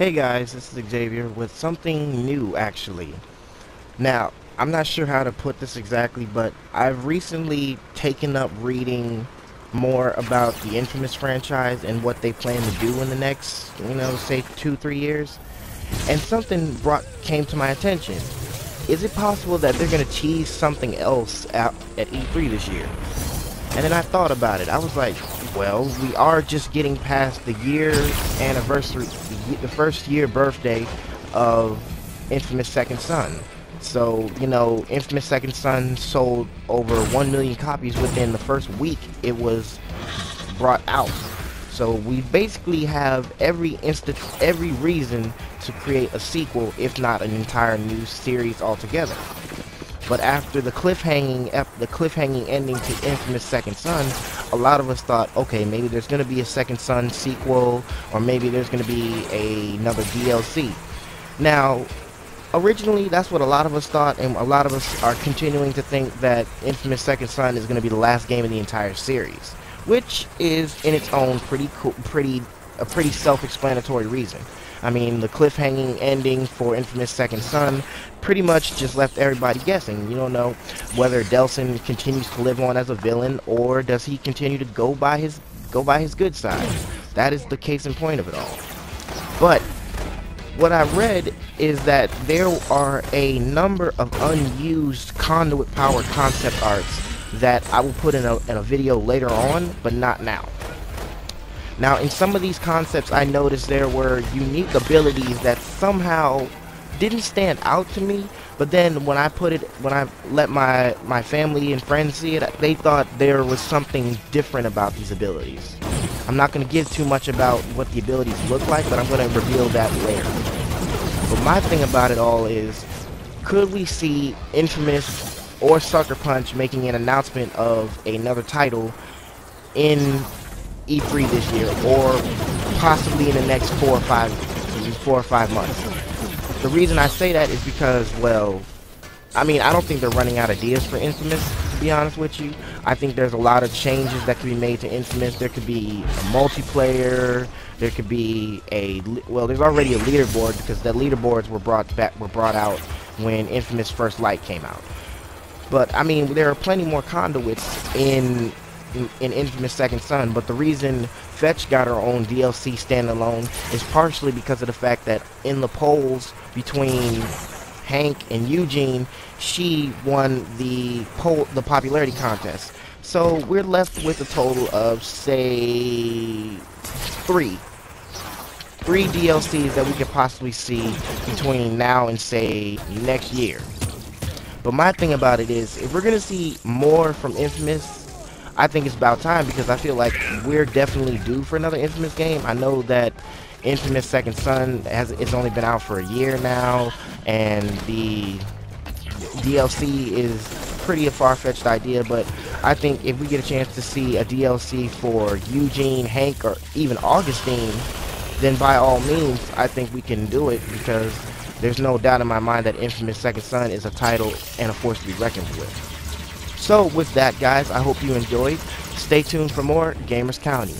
Hey guys, this is Xavier with something new actually. Now, I'm not sure how to put this exactly, but I've recently taken up reading more about the Infamous franchise and what they plan to do in the next, say 2-3 years. And something came to my attention. Is it possible that they're going to tease something else out at E3 this year? And then I thought about it. I was like, well, we are just getting past the year anniversary, the first year birthday of Infamous Second Son. So, Infamous Second Son sold over 1 million copies within the first week it was brought out. So we basically have every reason to create a sequel, if not an entire new series altogether. But after the cliffhanging ending to Infamous Second Son, a lot of us thought, okay, maybe there's going to be a Second Son sequel, or maybe there's going to be another DLC. Now, originally, that's what a lot of us thought, and a lot of us are continuing to think that Infamous Second Son is going to be the last game in the entire series, which is, in its own, a pretty self-explanatory reason. I mean, the cliffhanging ending for Infamous Second Son pretty much just left everybody guessing. You don't know whether Delsin continues to live on as a villain, or does he continue to go by his good side. That is the case in point of it all. But what I read is that there are a number of unused conduit powered concept arts that I will put in a video later on, but not now. Now, in some of these concepts, I noticed there were unique abilities that somehow didn't stand out to me, but then when I let my family and friends see it, they thought there was something different about these abilities. I'm not going to give too much about what the abilities look like, but I'm going to reveal that later. But my thing about it all is, could we see Infamous or Sucker Punch making an announcement of another title in E3 this year, or possibly in the next 4 or 5 months? The reason I say that is because, well, I mean, I don't think they're running out of ideas for Infamous, to be honest with you. I think there's a lot of changes that could be made to Infamous. There could be a multiplayer, there could be there's already a leaderboard, because the leaderboards were brought out when Infamous First Light came out. But I mean, there are plenty more conduits in Infamous Second Son, but the reason Fetch got her own DLC standalone is partially because of the fact that in the polls between Hank and Eugene, she won the popularity contest. So we're left with a total of, say, three DLCs that we could possibly see between now and, say, next year. But my thing about it is, if we're gonna see more from Infamous, I think it's about time, because I feel like we're definitely due for another Infamous game. I know that Infamous Second Son it's only been out for a year now, and the DLC is pretty a far-fetched idea, but I think if we get a chance to see a DLC for Eugene, Hank, or even Augustine, then by all means, I think we can do it, because there's no doubt in my mind that Infamous Second Son is a title and a force to be reckoned with. So with that, guys, I hope you enjoyed. Stay tuned for more Gamers County.